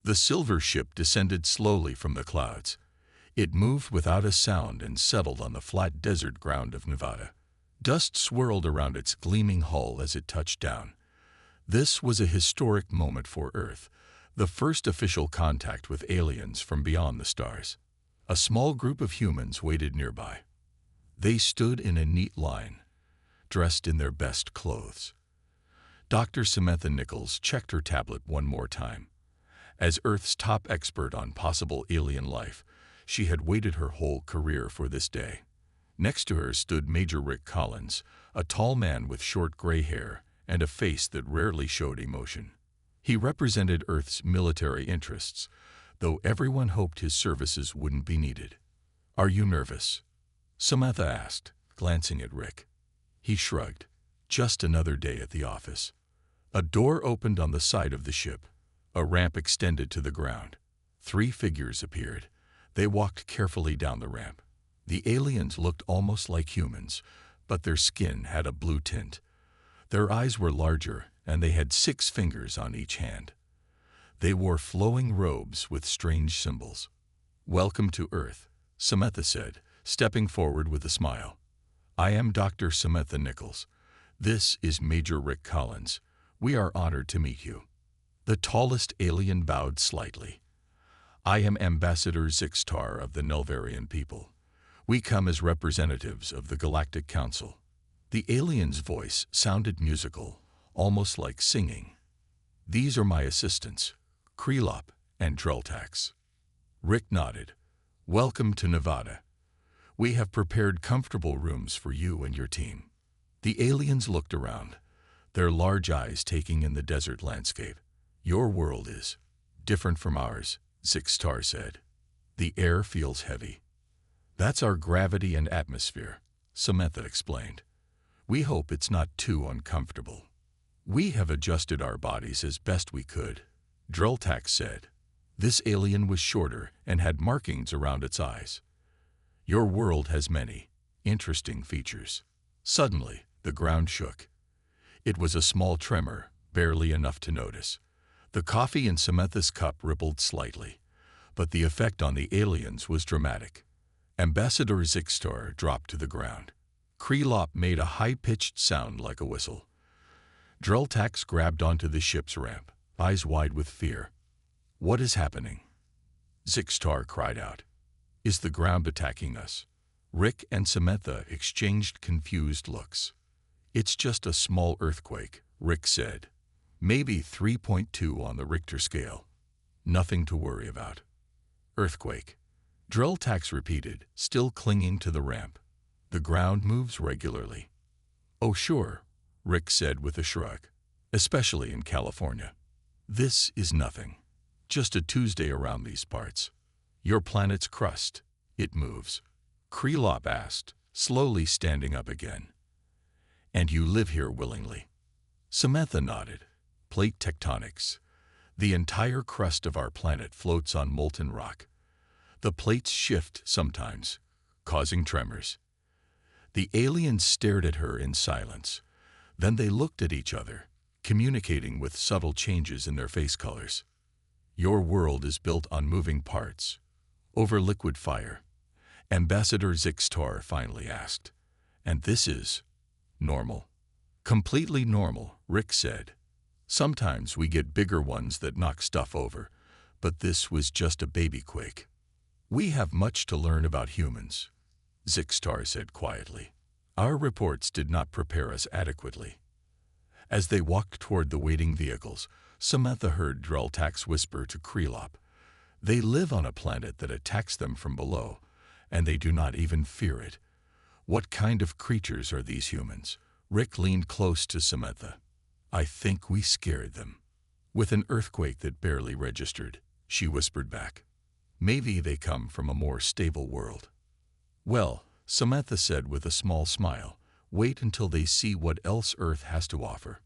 The silver ship descended slowly from the clouds. It moved without a sound and settled on the flat desert ground of Nevada. Dust swirled around its gleaming hull as it touched down. This was a historic moment for Earth, the first official contact with aliens from beyond the stars. A small group of humans waited nearby. They stood in a neat line, dressed in their best clothes. Dr. Samantha Nichols checked her tablet one more time. As Earth's top expert on possible alien life, she had waited her whole career for this day. Next to her stood Major Rick Collins, a tall man with short gray hair and a face that rarely showed emotion. He represented Earth's military interests, though everyone hoped his services wouldn't be needed. "Are you nervous?" Samantha asked, glancing at Rick. He shrugged. "Just another day at the office." A door opened on the side of the ship. A ramp extended to the ground. 3 figures appeared. They walked carefully down the ramp. The aliens looked almost like humans, but their skin had a blue tint. Their eyes were larger, and they had 6 fingers on each hand. They wore flowing robes with strange symbols. "Welcome to Earth," Samantha said, stepping forward with a smile. "I am Dr. Samantha Nichols. This is Major Rick Collins. We are honored to meet you." The tallest alien bowed slightly. "I am Ambassador Zixtar of the Nelvarian people. We come as representatives of the Galactic Council." The alien's voice sounded musical, almost like singing. "These are my assistants, Krelop and Dreltax." Rick nodded. "Welcome to Nevada. We have prepared comfortable rooms for you and your team." The aliens looked around, their large eyes taking in the desert landscape. "Your world is different from ours," Zixtar said. "The air feels heavy." "That's our gravity and atmosphere," Samantha explained. "We hope it's not too uncomfortable." "We have adjusted our bodies as best we could," Dreltax said. This alien was shorter and had markings around its eyes. "Your world has many interesting features." Suddenly, the ground shook. It was a small tremor, barely enough to notice. The coffee in Samantha's cup rippled slightly, but the effect on the aliens was dramatic. Ambassador Zixtar dropped to the ground. Krelop made a high-pitched sound like a whistle. Dreltax grabbed onto the ship's ramp, eyes wide with fear. "What is happening?" Zixtar cried out. "Is the ground attacking us?" Rick and Samantha exchanged confused looks. "It's just a small earthquake," Rick said. "Maybe 3.2 on the Richter scale. Nothing to worry about." "Earthquake," Dreltax repeated, still clinging to the ramp. "The ground moves regularly." "Oh sure," Rick said with a shrug. "Especially in California." "This is nothing. Just a Tuesday around these parts. Your planet's crust, it moves." Krelop asked, slowly standing up again. "And you live here willingly?" Samantha nodded. "Plate tectonics. The entire crust of our planet floats on molten rock. The plates shift sometimes, causing tremors." The aliens stared at her in silence. Then they looked at each other, communicating with subtle changes in their face colors. "Your world is built on moving parts, over liquid fire," Ambassador Zixtar finally asked. "And this is normal?" "Completely normal," Rick said. "Sometimes we get bigger ones that knock stuff over, but this was just a baby quake." "We have much to learn about humans," Zixtar said quietly. "Our reports did not prepare us adequately." As they walked toward the waiting vehicles, Samantha heard Dreltax whisper to Krelop, "They live on a planet that attacks them from below, and they do not even fear it. What kind of creatures are these humans?" Rick leaned close to Samantha. "I think we scared them." "With an earthquake that barely registered," she whispered back. "Maybe they come from a more stable world." "Well," Samantha said with a small smile, "wait until they see what else Earth has to offer."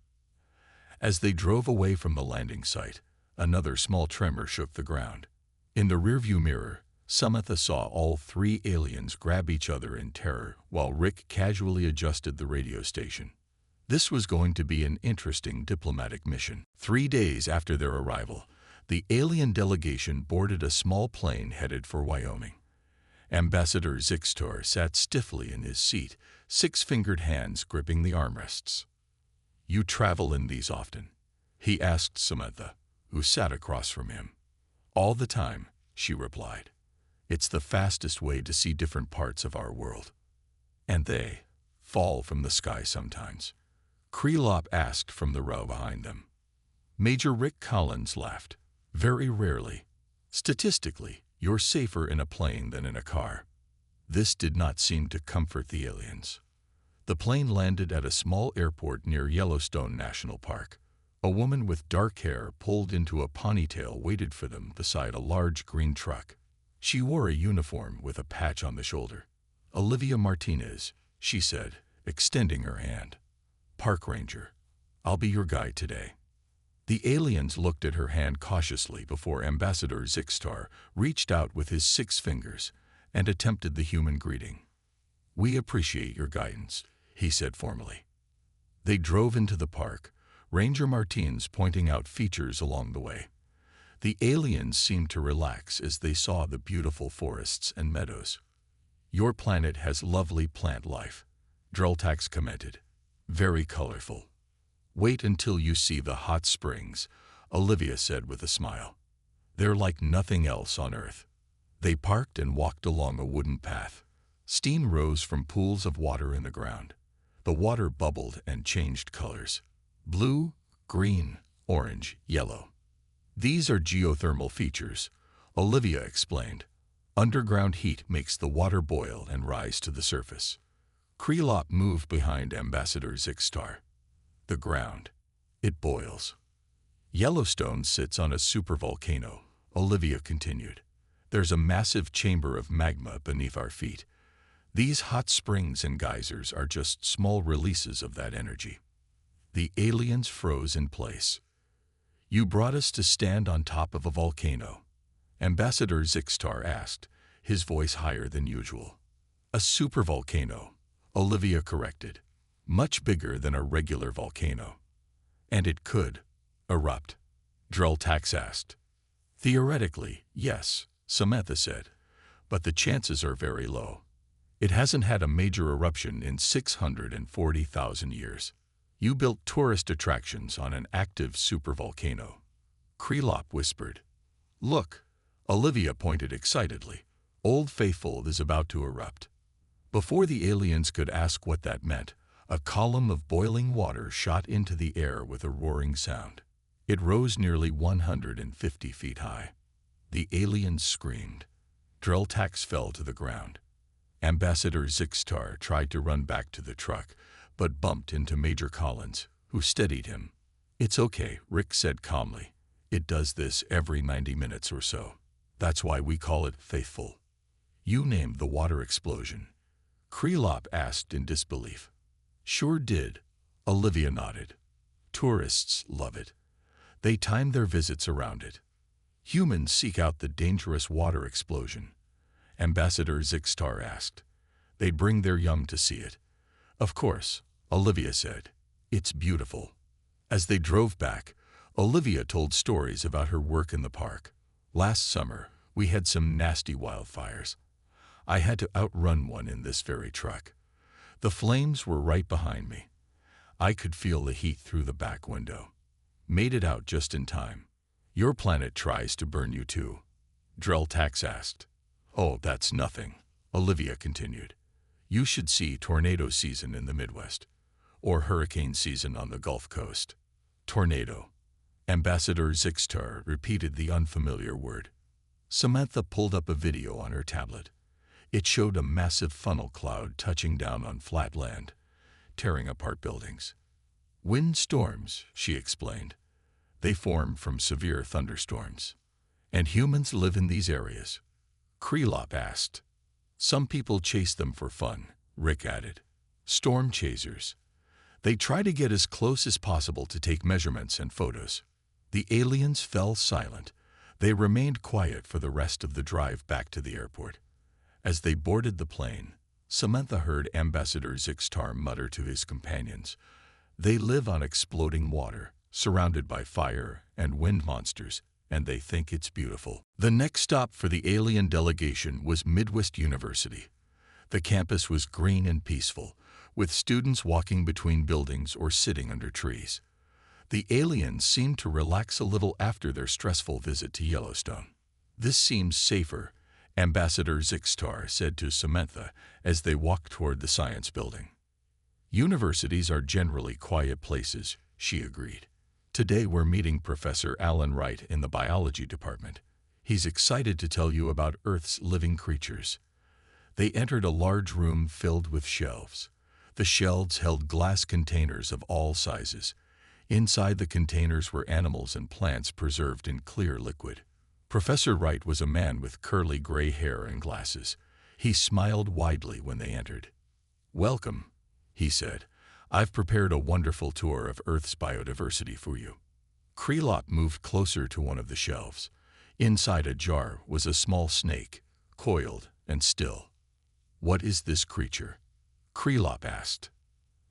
As they drove away from the landing site, another small tremor shook the ground. In the rearview mirror, Samantha saw all 3 aliens grab each other in terror while Rick casually adjusted the radio station. This was going to be an interesting diplomatic mission. 3 days after their arrival, The alien delegation boarded a small plane headed for Wyoming. Ambassador Zixtor sat stiffly in his seat, six-fingered hands gripping the armrests. "You travel in these often?" he asked Samantha, who sat across from him. "All the time," she replied. "It's the fastest way to see different parts of our world." "And they fall from the sky sometimes?" Krelop asked from the row behind them. Major Rick Collins laughed. "Very rarely. Statistically, you're safer in a plane than in a car." This did not seem to comfort the aliens. The plane landed at a small airport near Yellowstone National Park. A woman with dark hair pulled into a ponytail waited for them beside a large green truck. She wore a uniform with a patch on the shoulder. "Olivia Martinez," she said, extending her hand. "Park ranger. I'll be your guide today." The aliens looked at her hand cautiously before Ambassador Zixtar reached out with his 6 fingers and attempted the human greeting. "We appreciate your guidance," he said formally. They drove into the park, Ranger Martins pointing out features along the way. The aliens seemed to relax as they saw the beautiful forests and meadows. "Your planet has lovely plant life," Dreltax commented. "Very colorful." "Wait until you see the hot springs," Olivia said with a smile. "They're like nothing else on Earth." They parked and walked along a wooden path. Steam rose from pools of water in the ground. The water bubbled and changed colors: blue, green, orange, yellow. "These are geothermal features," Olivia explained. "Underground heat makes the water boil and rise to the surface." Krelop moved behind Ambassador Zixtar. "The ground. It boils." "Yellowstone sits on a supervolcano," Olivia continued. "There's a massive chamber of magma beneath our feet. These hot springs and geysers are just small releases of that energy." The aliens froze in place. "You brought us to stand on top of a volcano?" Ambassador Zixtar asked, his voice higher than usual. "A supervolcano," Olivia corrected. "Much bigger than a regular volcano." "And it could erupt?" Dreltax asked. "Theoretically, yes," Samantha said, "but the chances are very low. It hasn't had a major eruption in 640,000 years. You built tourist attractions on an active supervolcano." Krelop whispered. "Look," Olivia pointed excitedly. "Old Faithful is about to erupt." Before the aliens could ask what that meant, a column of boiling water shot into the air with a roaring sound. It rose nearly 150 feet high. The aliens screamed. Dreltax fell to the ground. Ambassador Zixtar tried to run back to the truck, but bumped into Major Collins, who steadied him. "It's okay," Rick said calmly. "It does this every 90 minutes or so. That's why we call it Faithful." "You named the water explosion?" Krelop asked in disbelief. "Sure did," Olivia nodded. "Tourists love it. They time their visits around it. Humans seek out the dangerous water explosion." Ambassador Zixtar asked. "They bring their young to see it." "Of course," Olivia said. "It's beautiful." As they drove back, Olivia told stories about her work in the park. "Last summer, we had some nasty wildfires. I had to outrun one in this very truck. The flames were right behind me. I could feel the heat through the back window. Made it out just in time." "Your planet tries to burn you too?" Dreltax asked. "Oh, that's nothing," Olivia continued. "You should see tornado season in the Midwest, or hurricane season on the Gulf Coast." "Tornado." Ambassador Zixtar repeated the unfamiliar word. Samantha pulled up a video on her tablet. It showed a massive funnel cloud touching down on flat land, tearing apart buildings. "Wind storms," she explained. "They form from severe thunderstorms. And humans live in these areas?" Krelop asked. "Some people chase them for fun," Rick added. "Storm chasers. They try to get as close as possible to take measurements and photos." The aliens fell silent. They remained quiet for the rest of the drive back to the airport. As they boarded the plane, Samantha heard Ambassador Zixtar mutter to his companions. "They live on exploding water, surrounded by fire and wind monsters. and they think it's beautiful. The next stop for the alien delegation was Midwest University. The campus was green and peaceful, with students walking between buildings or sitting under trees. The aliens seemed to relax a little after their stressful visit to Yellowstone. "This seems safer," Ambassador Zixtar said to Samantha as they walked toward the science building. "Universities are generally quiet places," she agreed. "Today we're meeting Professor Alan Wright in the biology department. He's excited to tell you about Earth's living creatures." They entered a large room filled with shelves. The shelves held glass containers of all sizes. Inside the containers were animals and plants preserved in clear liquid. Professor Wright was a man with curly gray hair and glasses. He smiled widely when they entered. "Welcome," he said. "I've prepared a wonderful tour of Earth's biodiversity for you." Krelop moved closer to one of the shelves. Inside a jar was a small snake, coiled and still. "What is this creature?" Krelop asked.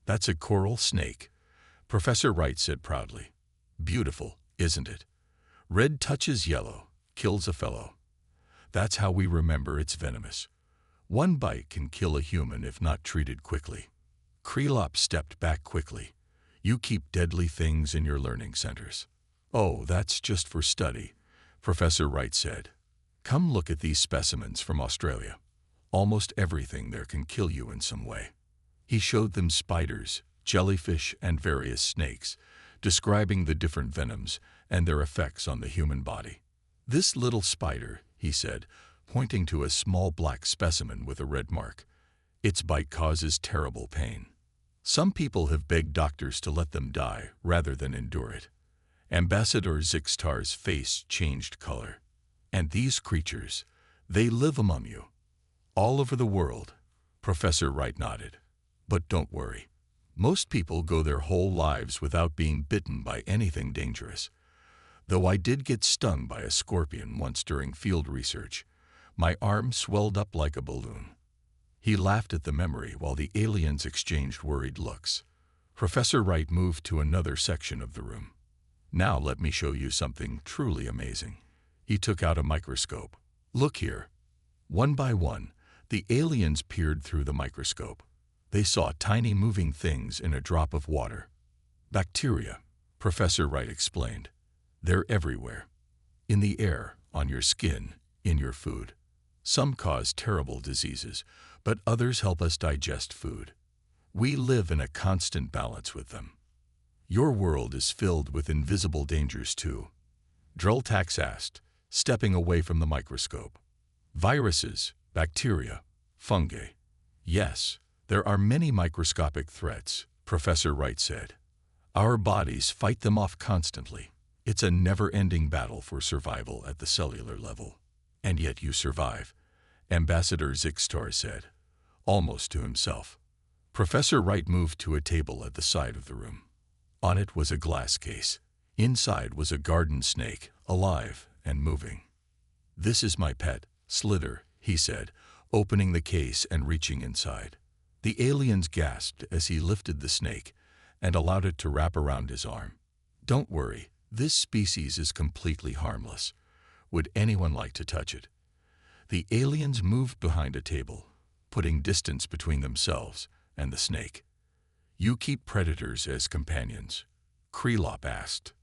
"That's a coral snake," Professor Wright said proudly. "Beautiful, isn't it? Red touches yellow, kills a fellow. That's how we remember it's venomous. One bite can kill a human if not treated quickly." Krelop stepped back quickly. "You keep deadly things in your learning centers." "Oh, that's just for study," Professor Wright said. "Come look at these specimens from Australia. Almost everything there can kill you in some way." He showed them spiders, jellyfish, and various snakes, describing the different venoms and their effects on the human body. "This little spider," he said, pointing to a small black specimen with a red mark. "Its bite causes terrible pain. Some people have begged doctors to let them die rather than endure it." Ambassador Zixtar's face changed color. "And these creatures, they live among you?" "All over the world," Professor Wright nodded. "But don't worry. Most people go their whole lives without being bitten by anything dangerous. Though I did get stung by a scorpion once during field research. My arm swelled up like a balloon." He laughed at the memory while the aliens exchanged worried looks. Professor Wright moved to another section of the room. "Now let me show you something truly amazing." He took out a microscope. "Look here." One by one, the aliens peered through the microscope. They saw tiny moving things in a drop of water. "Bacteria," Professor Wright explained. "They're everywhere. In the air, on your skin, in your food. Some cause terrible diseases, but others help us digest food. We live in a constant balance with them. Your world is filled with invisible dangers too," Dreltax asked, stepping away from the microscope. "Viruses, bacteria, fungi. Yes, there are many microscopic threats," Professor Wright said. "Our bodies fight them off constantly. It's a never-ending battle for survival at the cellular level. And yet you survive," Ambassador Zixtar said, almost to himself. Professor Wright moved to a table at the side of the room. On it was a glass case. Inside was a garden snake, alive and moving. "This is my pet, Slither," he said, opening the case and reaching inside. The aliens gasped as he lifted the snake and allowed it to wrap around his arm. "Don't worry, this species is completely harmless. Would anyone like to touch it?" The aliens moved behind a table, putting distance between themselves and the snake. "You keep predators as companions?" Krelop asked.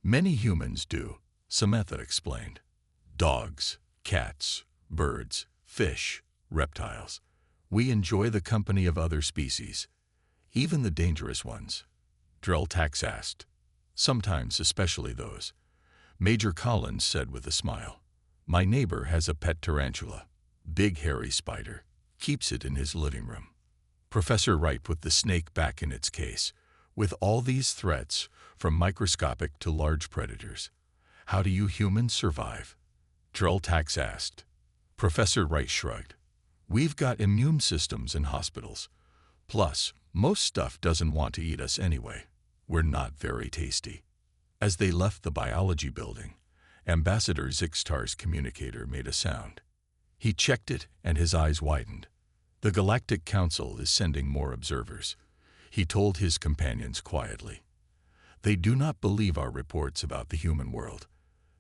"Many humans do," Samantha explained. "Dogs, cats, birds, fish, reptiles. We enjoy the company of other species, even the dangerous ones," Dreltax asked. "Sometimes, especially those," Major Collins said with a smile. "My neighbor has a pet tarantula, big hairy spider, keeps it in his living room." Professor Wright put the snake back in its case. "With all these threats, from microscopic to large predators, how do you humans survive?" Dreltax asked. Professor Wright shrugged. "We've got immune systems in hospitals. Plus, most stuff doesn't want to eat us anyway. We're not very tasty." As they left the biology building, Ambassador Zixtar's communicator made a sound. He checked it and his eyes widened. "The Galactic Council is sending more observers," he told his companions quietly. "They do not believe our reports about the human world.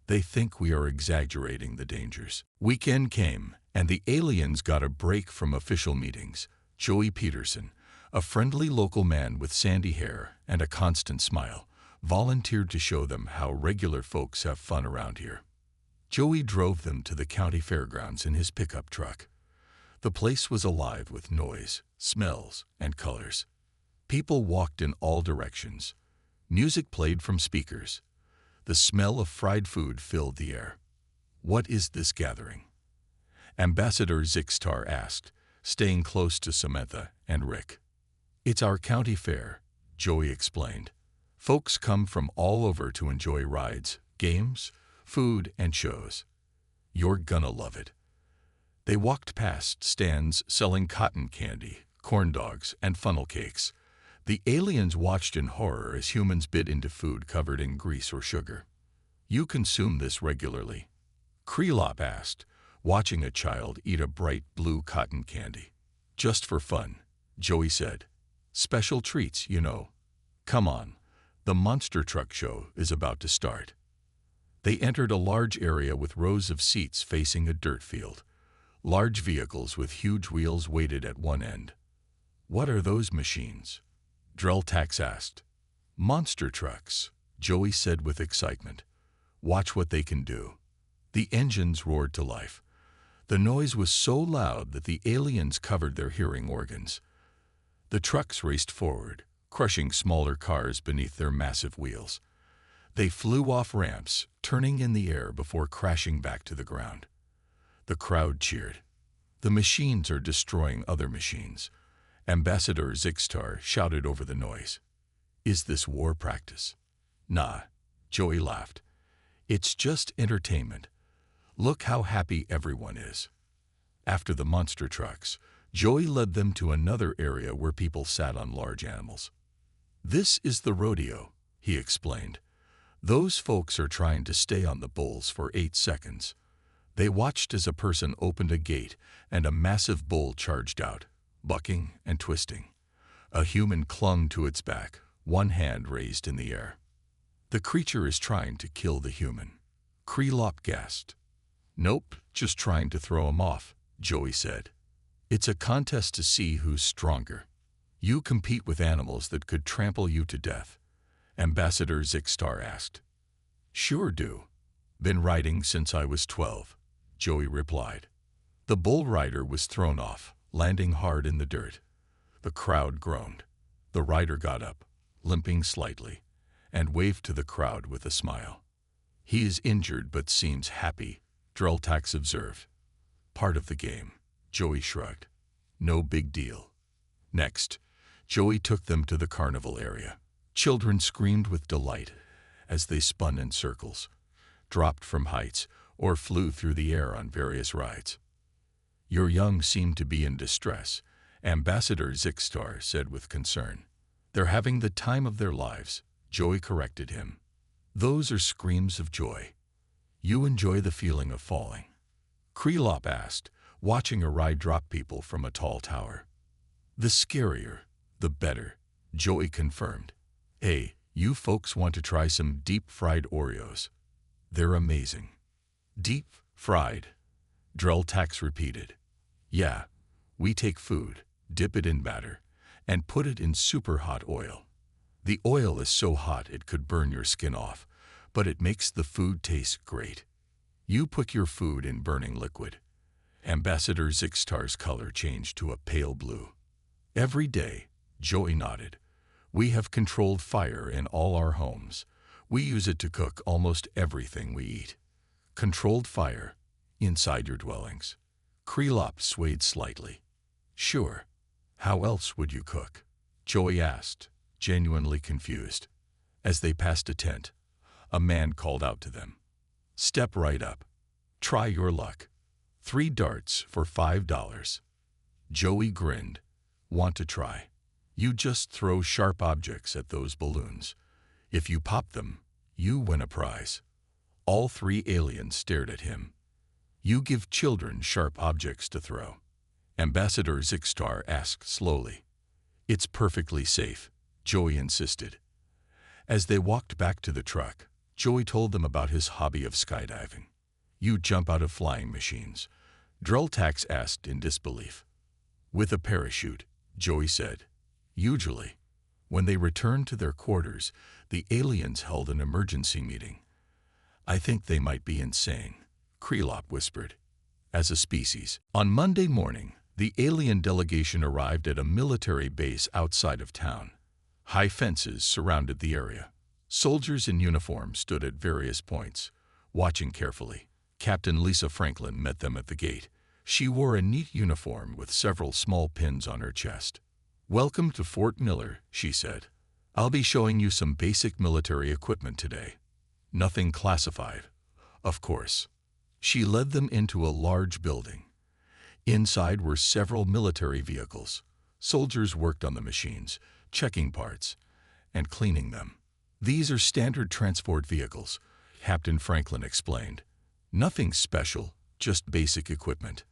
They think we are exaggerating the dangers. Weekend came, and the aliens got a break from official meetings. Joey Peterson, a friendly local man with sandy hair and a constant smile, volunteered to show them how regular folks have fun around here. Joey drove them to the county fairgrounds in his pickup truck. The place was alive with noise, smells, and colors. People walked in all directions. Music played from speakers. The smell of fried food filled the air. "What is this gathering?" Ambassador Zixtar asked, staying close to Samantha and Rick. "It's our county fair," Joey explained. "Folks come from all over to enjoy rides, games, food, and shows. You're gonna love it." They walked past stands selling cotton candy, corn dogs, and funnel cakes. The aliens watched in horror as humans bit into food covered in grease or sugar. "You consume this regularly?" Krelop asked, watching a child eat a bright blue cotton candy. "Just for fun," Joey said. "Special treats, you know. Come on, the monster truck show is about to start." They entered a large area with rows of seats facing a dirt field. Large vehicles with huge wheels waited at one end. "What are those machines?" Drelltax asked. "Monster trucks," Joey said with excitement. "Watch what they can do." The engines roared to life. The noise was so loud that the aliens covered their hearing organs. The trucks raced forward, crushing smaller cars beneath their massive wheels. They flew off ramps, turning in the air before crashing back to the ground. The crowd cheered. "The machines are destroying other machines," Ambassador Zixtar shouted over the noise. "Is this war practice?" "Nah," Joey laughed. "It's just entertainment. Look how happy everyone is." After the monster trucks, Joey led them to another area where people sat on large animals. "This is the rodeo," he explained. "Those folks are trying to stay on the bulls for 8 seconds. They watched as a person opened a gate and a massive bull charged out, bucking and twisting. A human clung to its back, one hand raised in the air. "The creature is trying to kill the human," Krelop gasped. "Nope, just trying to throw him off," Joey said. "It's a contest to see who's stronger. You compete with animals that could trample you to death," Ambassador Zixtar asked. "Sure do. Been riding since I was 12, Joey replied. The bull rider was thrown off, landing hard in the dirt. The crowd groaned. The rider got up, limping slightly, and waved to the crowd with a smile. "He is injured but seems happy," Drelltax observed. "Part of the game," Joey shrugged. "No big deal." Next, Joey took them to the carnival area. Children screamed with delight as they spun in circles, dropped from heights, or flew through the air on various rides. "Your young seem to be in distress," Ambassador Zixtar said with concern. "They're having the time of their lives," Joey corrected him. "Those are screams of joy. You enjoy the feeling of falling?" Krelop asked, watching a ride drop people from a tall tower. "The scarier, the better," Joey confirmed. "Hey, you folks want to try some deep-fried Oreos? They're amazing." "Deep-fried," Drelltax repeated. "Yeah, we take food, dip it in batter, and put it in super hot oil. The oil is so hot it could burn your skin off, but it makes the food taste great. You put your food in burning liquid." Ambassador Zixtar's color changed to a pale blue. "Every day," Joey nodded. "We have controlled fire in all our homes. We use it to cook almost everything we eat." "Controlled fire inside your dwellings?" Krelop swayed slightly. "Sure. How else would you cook?" Joey asked, genuinely confused. As they passed a tent, a man called out to them. "Step right up. Try your luck. 3 darts for $5. Joey grinned. "Want to try? You just throw sharp objects at those balloons. If you pop them, you win a prize." All 3 aliens stared at him. "You give children sharp objects to throw?" Ambassador Zixtar asked slowly. "It's perfectly safe," Joey insisted. As they walked back to the truck, Joey told them about his hobby of skydiving. You jump out of flying machines? Drelltax asked in disbelief. With a parachute, Joey said. Usually. When they returned to their quarters, the aliens held an emergency meeting. I think they might be insane, Krelop whispered. As a species. On Monday morning, the alien delegation arrived at a military base outside of town. High fences surrounded the area. Soldiers in uniform stood at various points, watching carefully. Captain Lisa Franklin met them at the gate. She wore a neat uniform with several small pins on her chest. Welcome to Fort Miller, she said. I'll be showing you some basic military equipment today. Nothing classified, of course. She led them into a large building. Inside were several military vehicles. Soldiers worked on the machines, checking parts, and cleaning them. These are standard transport vehicles, Captain Franklin explained. Nothing special, just basic equipment.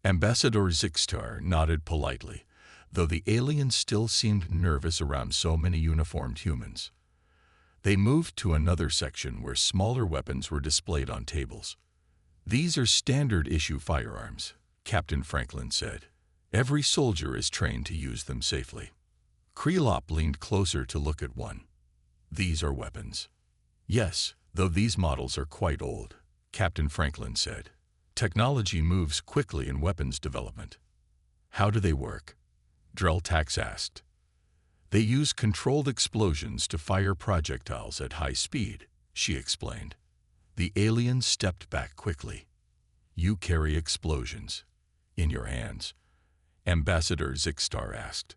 Ambassador Zixtar nodded politely, though the aliens still seemed nervous around so many uniformed humans. They moved to another section where smaller weapons were displayed on tables. These are standard-issue firearms, Captain Franklin said. Every soldier is trained to use them safely. Krelop leaned closer to look at one. These are weapons. Yes, though these models are quite old, Captain Franklin said. Technology moves quickly in weapons development. How do they work? Drelltax asked. They use controlled explosions to fire projectiles at high speed, she explained. The aliens stepped back quickly. You carry explosions in your hands? Ambassador Zixtar asked.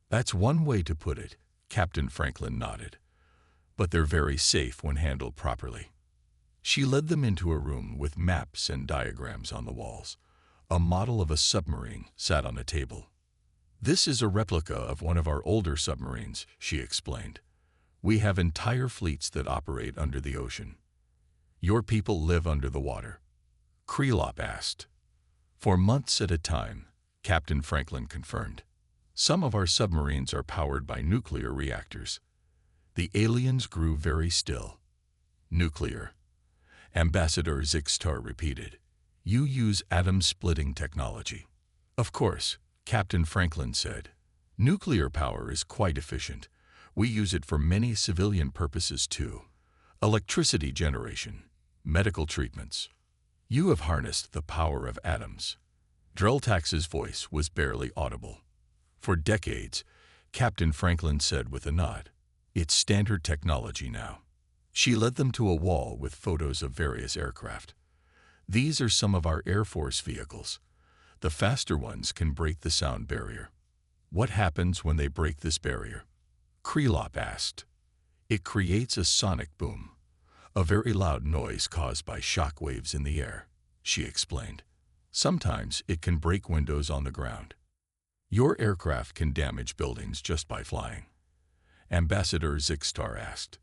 That's one way to put it, Captain Franklin nodded. But they're very safe when handled properly. She led them into a room with maps and diagrams on the walls. A model of a submarine sat on a table. This is a replica of one of our older submarines, she explained. We have entire fleets that operate under the ocean. Your people live under the water? Krelop asked. For months at a time, Captain Franklin confirmed. Some of our submarines are powered by nuclear reactors. The aliens grew very still. Nuclear. Ambassador Zixtar repeated. You use atom-splitting technology. Of course, Captain Franklin said. Nuclear power is quite efficient. We use it for many civilian purposes too. Electricity generation, medical treatments. You have harnessed the power of atoms. Drelltax's voice was barely audible. For decades, Captain Franklin said with a nod. It's standard technology now. She led them to a wall with photos of various aircraft. These are some of our Air Force vehicles. The faster ones can break the sound barrier. What happens when they break this barrier? Krelop asked. It creates a sonic boom, a very loud noise caused by shock waves in the air, she explained. Sometimes it can break windows on the ground. Your aircraft can damage buildings just by flying. Ambassador Zixtar asked.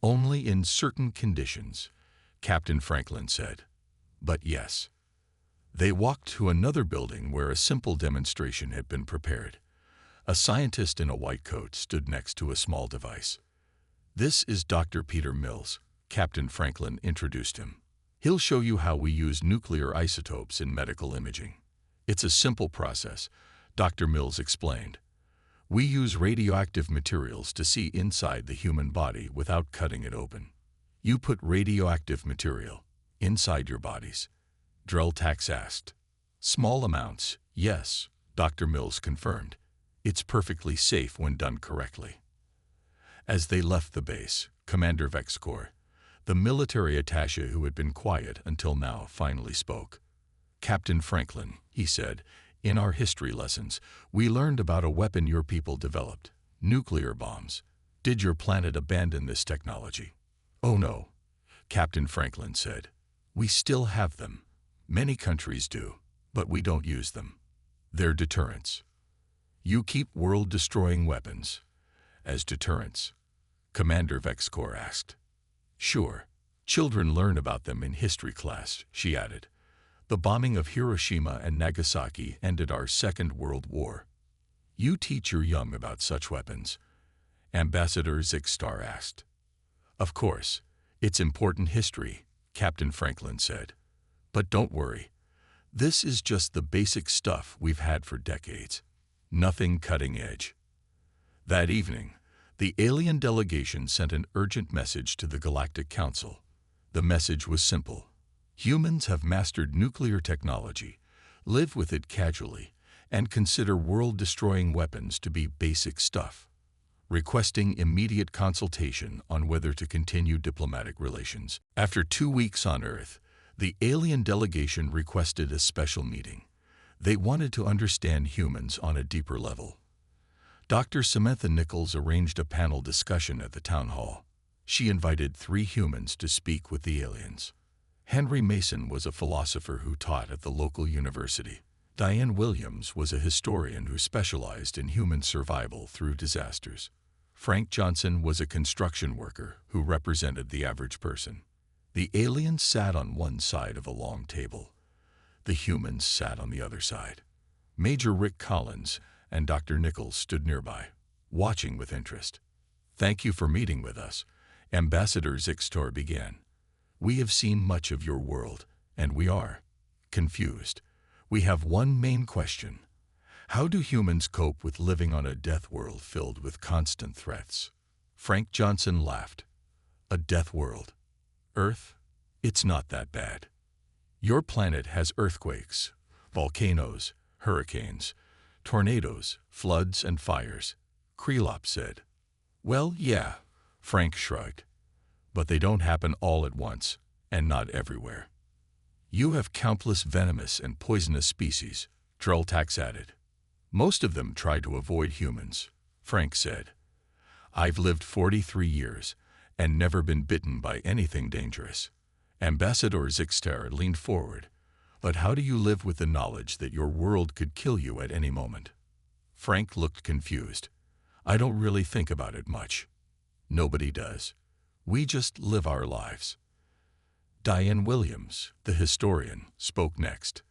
Only in certain conditions, Captain Franklin said. But yes. They walked to another building where a simple demonstration had been prepared. A scientist in a white coat stood next to a small device. This is Dr. Peter Mills, Captain Franklin introduced him. He'll show you how we use nuclear isotopes in medical imaging. It's a simple process, Dr. Mills explained. We use radioactive materials to see inside the human body without cutting it open. You put radioactive material inside your bodies? Drelltax asked. Small amounts, yes, Dr. Mills confirmed. It's perfectly safe when done correctly. As they left the base, Commander Vexcor, the military attaché who had been quiet until now, finally spoke. Captain Franklin, he said, in our history lessons, we learned about a weapon your people developed, nuclear bombs. Did your planet abandon this technology? Oh no, Captain Franklin said. We still have them. Many countries do, but we don't use them. They're deterrents. You keep world-destroying weapons as deterrents? Commander Vexcor asked. Sure. Children learn about them in history class, she added. The bombing of Hiroshima and Nagasaki ended our Second World War. You teach your young about such weapons? Ambassador Zixtar asked. Of course. It's important history, Captain Franklin said. But don't worry. This is just the basic stuff we've had for decades. Nothing cutting edge. That evening, the alien delegation sent an urgent message to the Galactic Council. The message was simple. Humans have mastered nuclear technology, live with it casually, and consider world-destroying weapons to be basic stuff, requesting immediate consultation on whether to continue diplomatic relations. After 2 weeks on Earth, the alien delegation requested a special meeting. They wanted to understand humans on a deeper level. Dr. Samantha Nichols arranged a panel discussion at the town hall. She invited 3 humans to speak with the aliens. Henry Mason was a philosopher who taught at the local university. Diane Williams was a historian who specialized in human survival through disasters. Frank Johnson was a construction worker who represented the average person. The aliens sat on one side of a long table. The humans sat on the other side. Major Rick Collins and Dr. Nichols stood nearby, watching with interest. "Thank you for meeting with us," Ambassador Zixtor began. "We have seen much of your world, and we are confused. We have one main question. How do humans cope with living on a death world filled with constant threats?" Frank Johnson laughed. "A death world? Earth? It's not that bad. Your planet has earthquakes, volcanoes, hurricanes, tornadoes, floods, and fires," Krelop said. "Well, yeah," Frank shrugged. "But they don't happen all at once, and not everywhere." "You have countless venomous and poisonous species," Dreltax added. "Most of them try to avoid humans," Frank said. "I've lived 43 years and never been bitten by anything dangerous." Ambassador Zixtar leaned forward. "But how do you live with the knowledge that your world could kill you at any moment?" Frank looked confused. "I don't really think about it much. Nobody does. We just live our lives." Diane Williams, the historian, spoke next.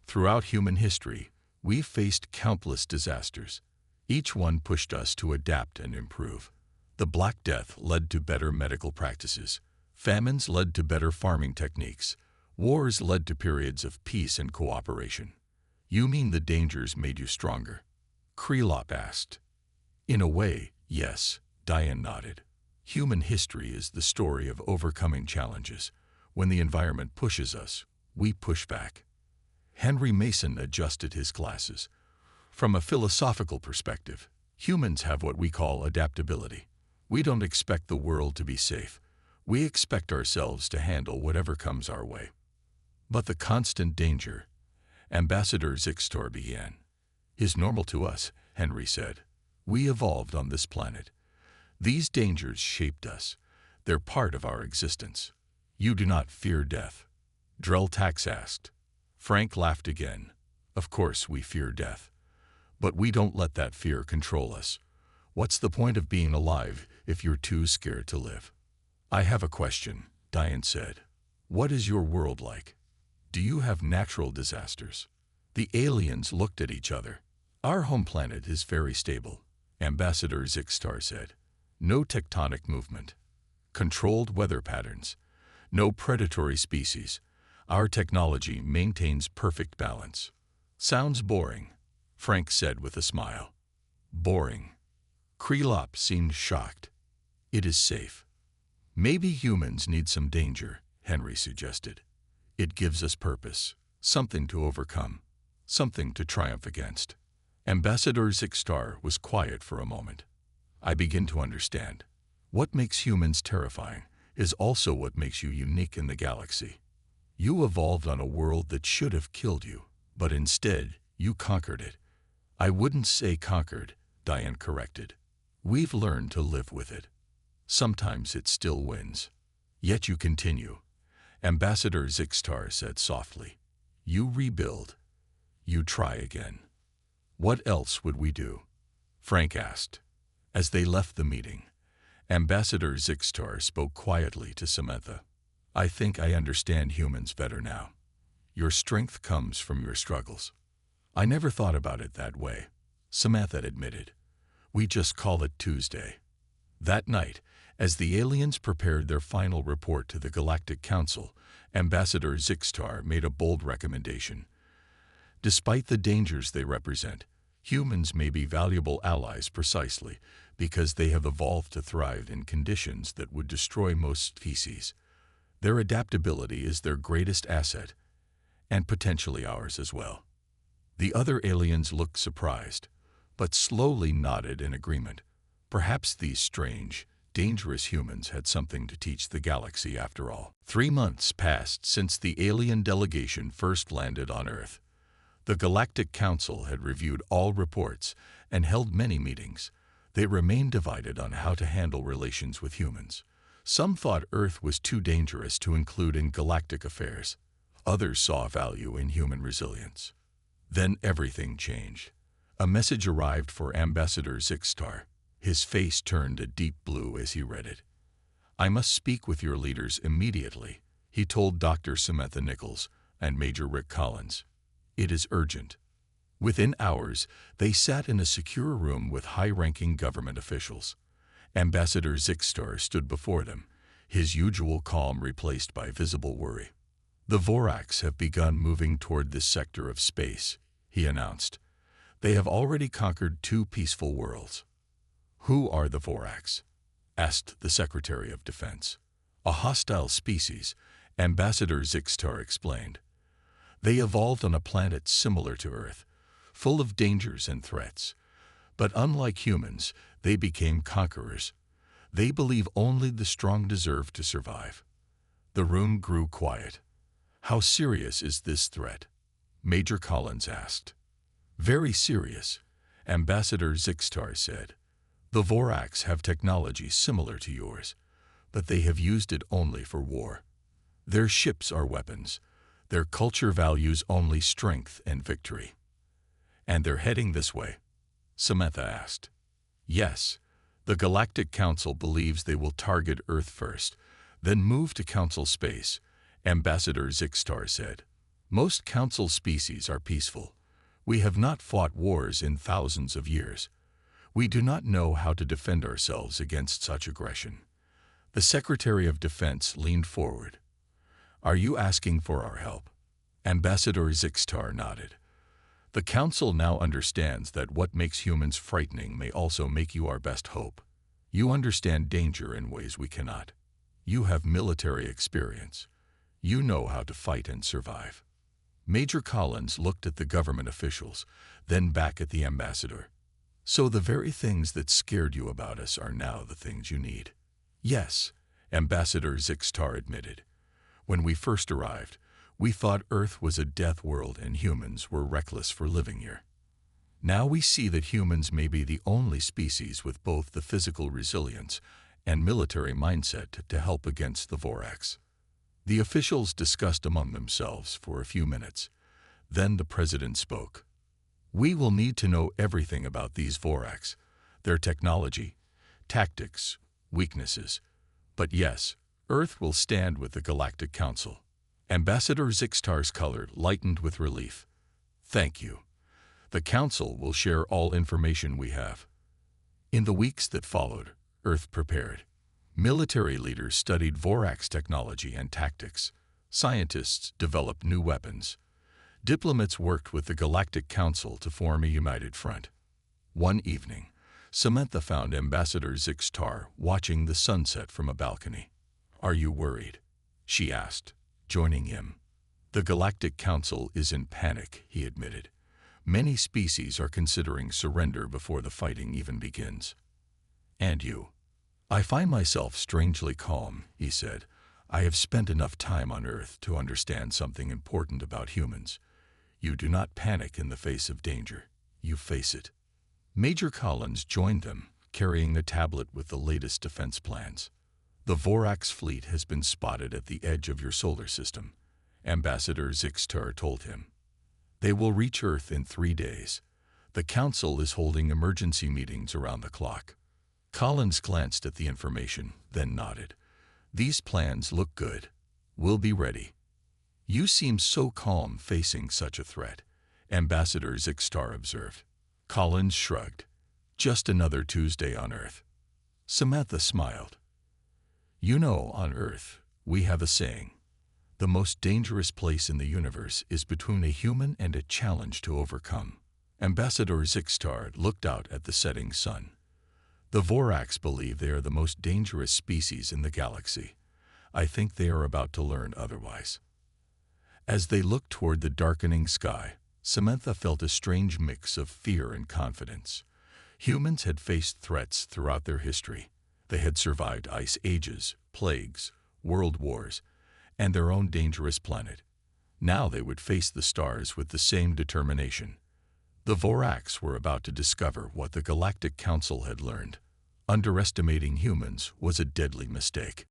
"Throughout human history, we've faced countless disasters. Each one pushed us to adapt and improve. The Black Death led to better medical practices. Famines led to better farming techniques. Wars led to periods of peace and cooperation." "You mean the dangers made you stronger?" Krelop asked. "In a way, yes," Diane nodded. "Human history is the story of overcoming challenges. When the environment pushes us, we push back." Henry Mason adjusted his glasses. "From a philosophical perspective, humans have what we call adaptability. We don't expect the world to be safe. We expect ourselves to handle whatever comes our way." "But the constant danger," Ambassador Zixtor began. "Is normal to us," Henry said. "We evolved on this planet. These dangers shaped us. They're part of our existence." "You do not fear death?" Dreltax asked. Frank laughed again. "Of course we fear death. But we don't let that fear control us. What's the point of being alive if you're too scared to live?" "I have a question," Diane said. "What is your world like? Do you have natural disasters?" The aliens looked at each other. "Our home planet is very stable," Ambassador Zixtar said. "No tectonic movement. Controlled weather patterns. No predatory species. Our technology maintains perfect balance." "Sounds boring," Frank said with a smile. "Boring." Krelop seemed shocked. "It is safe." "Maybe humans need some danger," Henry suggested. "It gives us purpose, something to overcome, something to triumph against." Ambassador Zixtar was quiet for a moment. "I begin to understand. What makes humans terrifying is also what makes you unique in the galaxy. You evolved on a world that should have killed you, but instead you conquered it." "I wouldn't say conquered," Diane corrected. "We've learned to live with it. Sometimes it still wins. Yet you continue," Ambassador Zixtar said softly. "You rebuild. You try again." "What else would we do?" Frank asked. As they left the meeting, Ambassador Zixtar spoke quietly to Samantha. "I think I understand humans better now. Your strength comes from your struggles." "I never thought about it that way," Samantha admitted. "We just call it Tuesday." That night, as the aliens prepared their final report to the Galactic Council, Ambassador Zixtar made a bold recommendation. Despite the dangers they represent, humans may be valuable allies precisely because they have evolved to thrive in conditions that would destroy most species. Their adaptability is their greatest asset, and potentially ours as well. The other aliens looked surprised, but slowly nodded in agreement. Perhaps these strange, dangerous humans had something to teach the galaxy after all. 3 months passed since the alien delegation first landed on Earth. The Galactic Council had reviewed all reports and held many meetings. They remained divided on how to handle relations with humans. Some thought Earth was too dangerous to include in galactic affairs. Others saw value in human resilience. Then everything changed. A message arrived for Ambassador Zixtar. His face turned a deep blue as he read it. "I must speak with your leaders immediately," he told Dr. Samantha Nichols and Major Rick Collins. "It is urgent." Within hours, they sat in a secure room with high-ranking government officials. Ambassador Zixtar stood before them, his usual calm replaced by visible worry. "The Vorax have begun moving toward this sector of space," he announced. "They have already conquered 2 peaceful worlds." "Who are the Vorax?" asked the Secretary of Defense. "A hostile species," Ambassador Zixtar explained. "They evolved on a planet similar to Earth, full of dangers and threats. But unlike humans, they became conquerors. They believe only the strong deserve to survive." The room grew quiet. "How serious is this threat?" Major Collins asked. "Very serious," Ambassador Zixtar said. "The Vorax have technology similar to yours, but they have used it only for war. Their ships are weapons. Their culture values only strength and victory." "And they're heading this way?" Samantha asked. "Yes. The Galactic Council believes they will target Earth first, then move to Council space," Ambassador Zixtar said. "Most Council species are peaceful. We have not fought wars in thousands of years. We do not know how to defend ourselves against such aggression." The Secretary of Defense leaned forward. "Are you asking for our help?" Ambassador Zixtar nodded. "The Council now understands that what makes humans frightening may also make you our best hope. You understand danger in ways we cannot. You have military experience. You know how to fight and survive." Major Collins looked at the government officials, then back at the ambassador. "So the very things that scared you about us are now the things you need." "Yes," Ambassador Zixtar admitted. "When we first arrived, we thought Earth was a death world and humans were reckless for living here. Now we see that humans may be the only species with both the physical resilience and military mindset to help against the Vorax." The officials discussed among themselves for a few minutes. Then the president spoke. "We will need to know everything about these Vorax, their technology, tactics, weaknesses. But yes, Earth will stand with the Galactic Council." Ambassador Zixtar's color lightened with relief. "Thank you. The Council will share all information we have." In the weeks that followed, Earth prepared. Military leaders studied Vorax technology and tactics. Scientists developed new weapons. Diplomats worked with the Galactic Council to form a united front. One evening, Samantha found Ambassador Zixtar watching the sunset from a balcony. "Are you worried?" she asked, joining him. "The Galactic Council is in panic," he admitted. "Many species are considering surrender before the fighting even begins." "And you?" "I find myself strangely calm," he said. "I have spent enough time on Earth to understand something important about humans. You do not panic in the face of danger. You face it." Major Collins joined them, carrying a tablet with the latest defense plans. "The Vorax fleet has been spotted at the edge of your solar system," Ambassador Zixtar told him. "They will reach Earth in 3 days. The Council is holding emergency meetings around the clock." Collins glanced at the information, then nodded. "These plans look good. We'll be ready." "You seem so calm facing such a threat," Ambassador Zixtar observed. Collins shrugged. "Just another Tuesday on Earth." Samantha smiled. You know, on Earth, we have a saying. The most dangerous place in the universe is between a human and a challenge to overcome. Ambassador Zixtard looked out at the setting sun. The Vorax believe they are the most dangerous species in the galaxy. I think they are about to learn otherwise. As they looked toward the darkening sky, Samantha felt a strange mix of fear and confidence. Humans had faced threats throughout their history. They had survived ice ages, plagues, world wars, and their own dangerous planet. Now they would face the stars with the same determination. The Vorax were about to discover what the Galactic Council had learned. Underestimating humans was a deadly mistake.